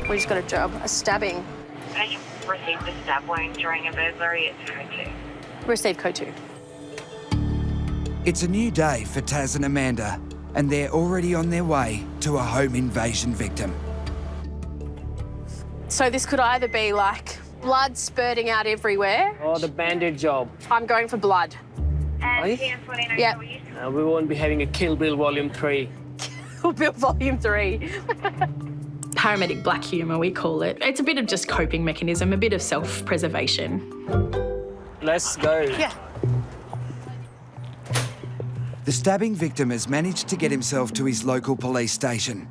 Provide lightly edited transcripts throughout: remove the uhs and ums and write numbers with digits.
We just got a job, a stabbing. I received a stab wound during a burglary at code 2. Received code 2. It's a new day for Taz and Amanda, and they're already on their way to a home invasion victim. So this could either be like blood spurting out everywhere. Or the bandit job. I'm going for blood. And TM49, Yeah. how are you? We won't be having a Kill Bill Volume 3. Bill Volume 3. Paramedic black humour, we call it. It's a bit of just coping mechanism, a bit of self-preservation. Let's go. Yeah. The stabbing victim has managed to get himself to his local police station.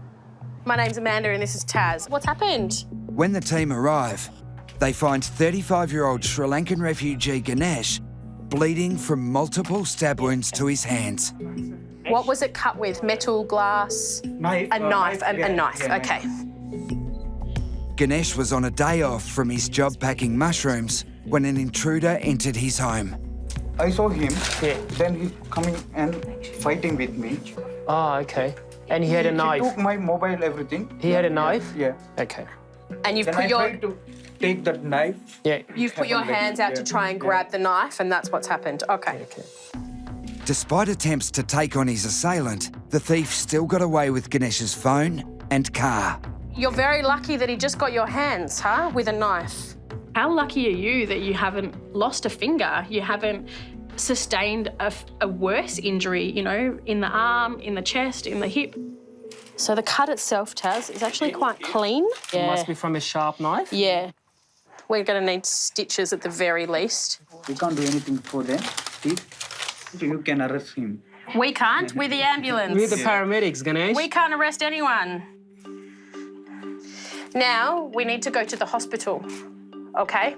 My name's Amanda and this is Taz. What's happened? When the team arrive, they find 35-year-old Sri Lankan refugee Ganesh bleeding from multiple stab wounds to his hands. What was it cut with? Metal, glass? Knife. A knife, a knife, yeah, okay. Ganesh was on a day off from his job packing mushrooms when an intruder entered his home. I saw him. Yeah. Then he coming and fighting with me. Oh, okay. And he had a knife. He took my mobile, everything. He had a knife? Yeah. Okay. And you've Then put I your tried to take that knife. Yeah. you've put your hands out to try and grab the knife, and that's what's happened. Okay. Okay. Despite attempts to take on his assailant, the thief still got away with Ganesh's phone and car. You're very lucky that he just got your hands, huh? With a knife. How lucky are you that you haven't lost a finger, you haven't sustained a worse injury, you know, in the arm, in the chest, in the hip? So the cut itself, Taz, is actually quite clean. It must be from a sharp knife? Yeah. We're going to need stitches at the very least. We can't do anything for them. See? You can arrest him. We can't. We're the ambulance. We're the paramedics, Ganesh. We can't arrest anyone. Now, we need to go to the hospital, okay?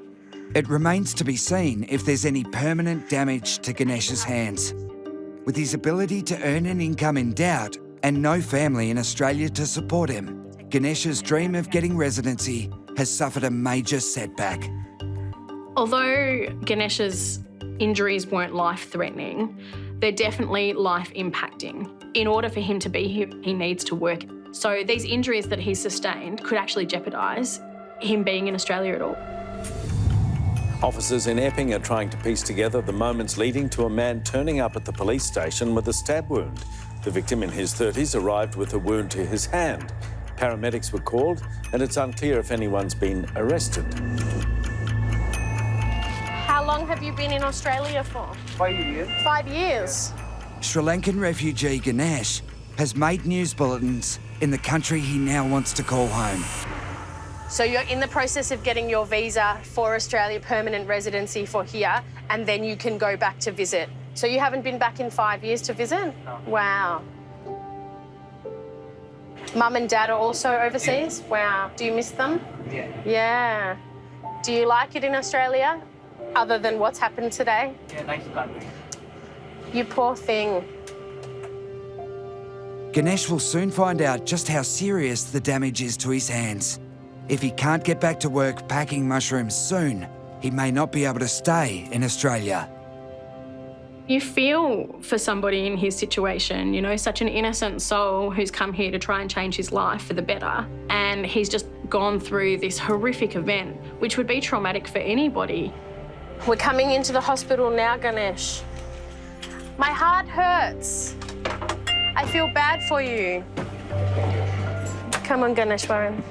It remains to be seen if there's any permanent damage to Ganesh's hands. With his ability to earn an income in doubt and no family in Australia to support him, Ganesh's dream of getting residency has suffered a major setback. Although Ganesh's injuries weren't life-threatening, they're definitely life-impacting. In order for him to be here, he needs to work. So these injuries that he's sustained could actually jeopardise him being in Australia at all. Officers in Epping are trying to piece together the moments leading to a man turning up at the police station with a stab wound. The victim in his 30s arrived with a wound to his hand. Paramedics were called, and it's unclear if anyone's been arrested. How long have you been in Australia for? 5 years. 5 years. Sri Lankan refugee Ganesh has made news bulletins in the country he now wants to call home. So you're in the process of getting your visa for Australia, permanent residency for here, and then you can go back to visit. So you haven't been back in 5 years to visit? No. Wow. Mum and Dad are also overseas? Wow. Do you miss them? Yeah. Yeah. Do you like it in Australia, other than what's happened today? Yeah, nice country. You poor thing. Ganesh will soon find out just how serious the damage is to his hands. If he can't get back to work packing mushrooms soon, he may not be able to stay in Australia. You feel for somebody in his situation, you know, such an innocent soul who's come here to try and change his life for the better, and he's just gone through this horrific event, which would be traumatic for anybody. We're coming into the hospital now, Ganesh. My heart hurts. I feel bad for you. Come on, Ganeshwaran.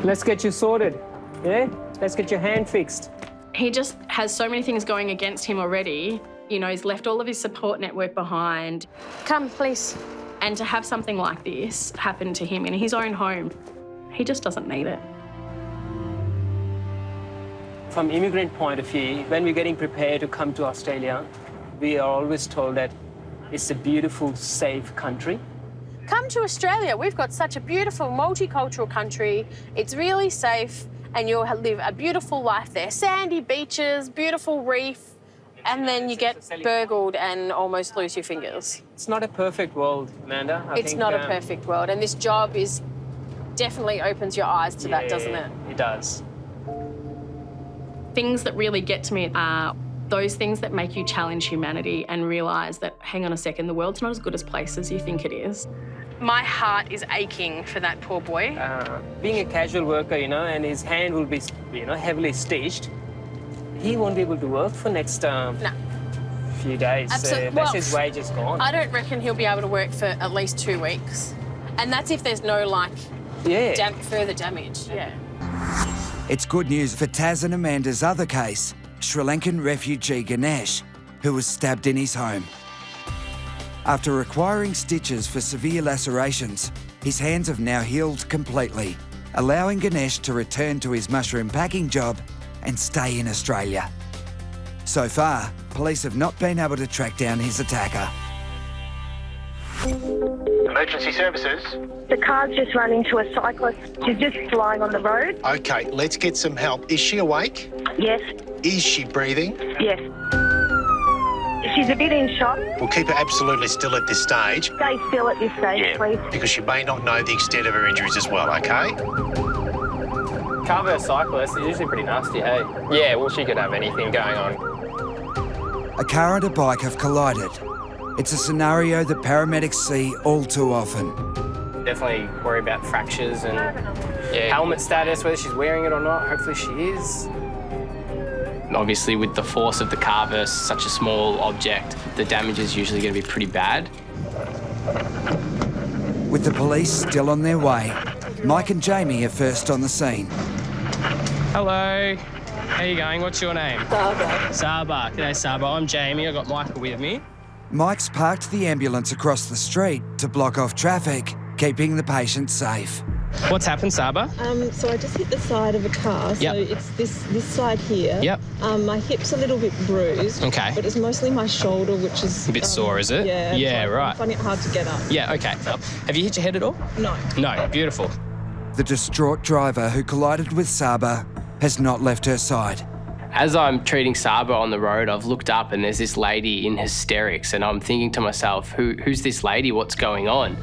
Let's get you sorted, yeah? Let's get your hand fixed. He just has so many things going against him already. You know, he's left all of his support network behind. Come, please. And to have something like this happen to him in his own home, he just doesn't need it. From immigrant point of view, when we're getting prepared to come to Australia, we are always told that it's a beautiful, safe country. Come to Australia. We've got such a beautiful, multicultural country. It's really safe, and you'll live a beautiful life there. Sandy beaches, beautiful reef, and then you get burgled and almost lose your fingers. It's not a perfect world, Amanda. It's not a perfect world, and this job definitely opens your eyes to that, doesn't it? It does. Things that really get to me are those things that make you challenge humanity and realise that, hang on a second, the world's not as good as places you think it is. My heart is aching for that poor boy. Being a casual worker, you know, and his hand will be, you know, heavily stitched, he won't be able to work for next few days. Absolutely. That's his wages gone. I don't reckon he'll be able to work for at least 2 weeks. And that's if there's no, like, further damage. Yeah. It's good news for Taz and Amanda's other case, Sri Lankan refugee Ganesh, who was stabbed in his home. After requiring stitches for severe lacerations, his hands have now healed completely, allowing Ganesh to return to his mushroom packing job and stay in Australia. So far, police have not been able to track down his attacker. Emergency services. The car's just run into a cyclist. She's just lying on the road. Okay, let's get some help. Is she awake? Yes. Is she breathing? Yes. She's a bit in shock. We'll keep her absolutely still at this stage. Stay still at this stage, please. Because she may not know the extent of her injuries as well, okay? Carver cyclist is usually pretty nasty, hey? Yeah, well, she could have anything going on. A car and a bike have collided. It's a scenario that paramedics see all too often. Definitely worry about fractures and helmet status, whether she's wearing it or not. Hopefully she is. Obviously, with the force of the car versus such a small object, the damage is usually going to be pretty bad. With the police still on their way, Mike and Jamie are first on the scene. Hello. How you going? What's your name? Saba. G'day, Saba. I'm Jamie. I've got Michael with me. Mike's parked the ambulance across the street to block off traffic, keeping the patient safe. What's happened, Saba? So I just hit the side of a car. So it's this side here. Yep. My hip's a little bit bruised. Okay. But it's mostly my shoulder, which is... A bit sore, is it? Yeah. Yeah, right. I'm finding it hard to get up. Yeah, okay. Have you hit your head at all? No. No, beautiful. The distraught driver who collided with Saba has not left her side. As I'm treating Saba on the road, I've looked up and there's this lady in hysterics, and I'm thinking to myself, who's this lady? What's going on?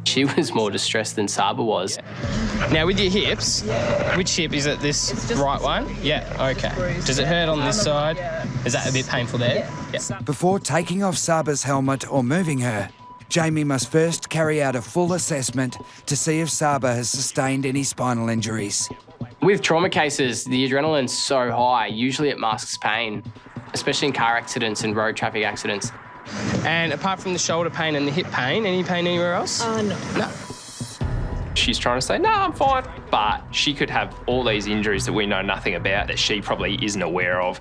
She was more distressed than Saba was. Now, with your hips, which hip is it? This right one? Yeah, okay. Does it hurt on this side? Is that a bit painful there? Yeah. Before taking off Saba's helmet or moving her, Jamie must first carry out a full assessment to see if Saba has sustained any spinal injuries. With trauma cases, the adrenaline's so high, usually it masks pain, especially in car accidents and road traffic accidents. And apart from the shoulder pain and the hip pain, any pain anywhere else? No. No. She's trying to say, no, I'm fine. But she could have all these injuries that we know nothing about that she probably isn't aware of.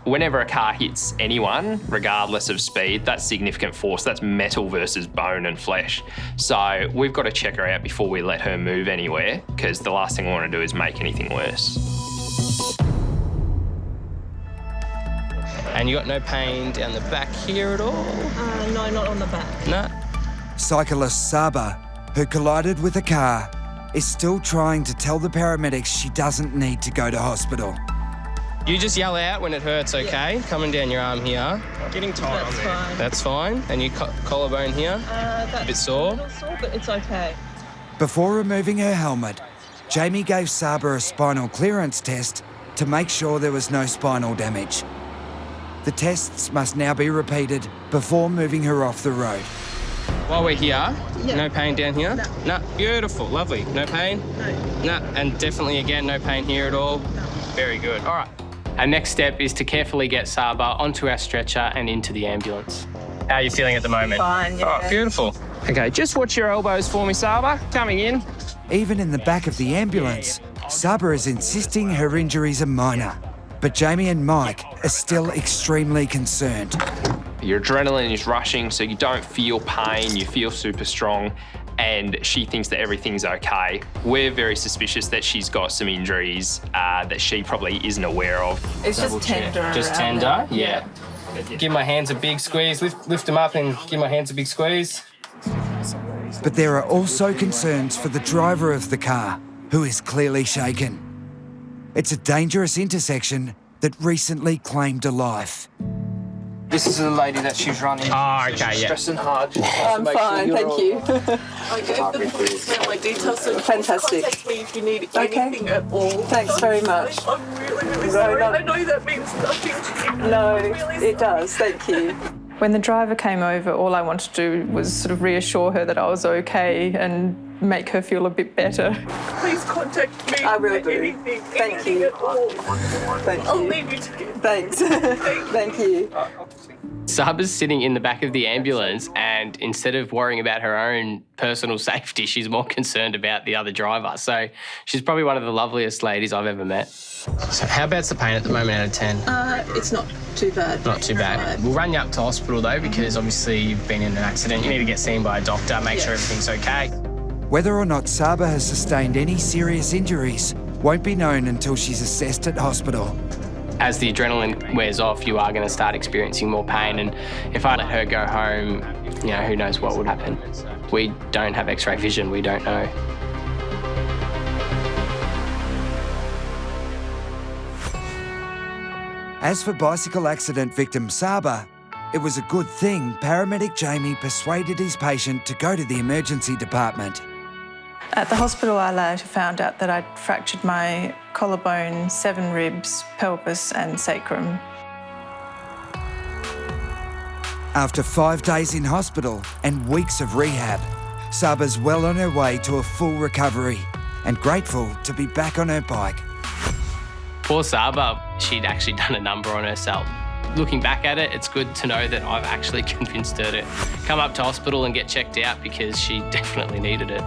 Whenever a car hits anyone, regardless of speed, that's significant force. That's metal versus bone and flesh. So we've got to check her out before we let her move anywhere, because the last thing we want to do is make anything worse. And you got no pain down the back here at all? No, not on the back. No. Cyclist Saba, who collided with a car, is still trying to tell the paramedics she doesn't need to go to hospital. You just yell out when it hurts, okay? Yeah. Coming down your arm here. Getting tight on there. Fine. That's fine. And your collarbone here? That's a bit sore? A little sore, but it's okay. Before removing her helmet, Jamie gave Saba a spinal clearance test to make sure there was no spinal damage. The tests must now be repeated before moving her off the road. While we're here, no pain down here? No. Beautiful, lovely. No pain? No. And definitely, again, no pain here at all? No. Very good. All right. Our next step is to carefully get Saba onto our stretcher and into the ambulance. How are you feeling at the moment? Fine, yeah. All right, beautiful. Okay, just watch your elbows for me, Saba. Coming in. Even in the back of the ambulance, Saba is insisting her injuries are minor. But Jamie and Mike are still extremely concerned. Your adrenaline is rushing, so you don't feel pain, you feel super strong, and she thinks that everything's okay. We're very suspicious that she's got some injuries that she probably isn't aware of. It's just tender. Just tender? Yeah. Give my hands a big squeeze. Lift them up and give my hands a big squeeze. But there are also concerns for the driver of the car, who is clearly shaken. It's a dangerous intersection that recently claimed a life. This is the lady that she's running. Oh, okay, she's yeah. stressing hard. I'm fine, thank you. I gave them my details, so Fantastic. contact me if you need anything at all. Thanks very much. I'm really sorry. I know that means nothing to you. No, I'm really it does, thank you. When the driver came over, all I wanted to do was sort of reassure her that I was okay and make her feel a bit better. Please contact me. I will do. Anything, Thank anything you. at all. Thank I'll you. leave you to get. Thanks. Thank you. Saba's sitting in the back of the ambulance, and instead of worrying about her own personal safety, she's more concerned about the other driver. So she's probably one of the loveliest ladies I've ever met. So how bad's the pain at the moment out of 10? It's not too bad. Not too bad. We'll run you up to hospital though, because obviously you've been in an accident. You need to get seen by a doctor, make sure everything's okay. Whether or not Saba has sustained any serious injuries won't be known until she's assessed at hospital. As the adrenaline wears off, you are going to start experiencing more pain, and if I let her go home, you know, who knows what would happen. We don't have X-ray vision, we don't know. As for bicycle accident victim Saba, it was a good thing paramedic Jamie persuaded his patient to go to the emergency department. At the hospital, I later found out that I'd fractured my collarbone, 7 ribs, pelvis and sacrum. After 5 days in hospital and weeks of rehab, Saba's well on her way to a full recovery and grateful to be back on her bike. Poor Saba, she'd actually done a number on herself. Looking back at it, it's good to know that I've actually convinced her to come up to hospital and get checked out because she definitely needed it.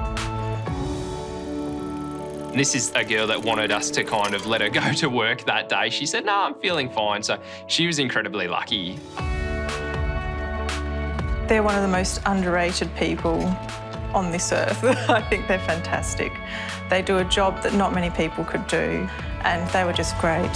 This is a girl that wanted us to kind of let her go to work that day. She said, no, I'm feeling fine. So she was incredibly lucky. They're one of the most underrated people on this earth. I think they're fantastic. They do a job that not many people could do, and they were just great.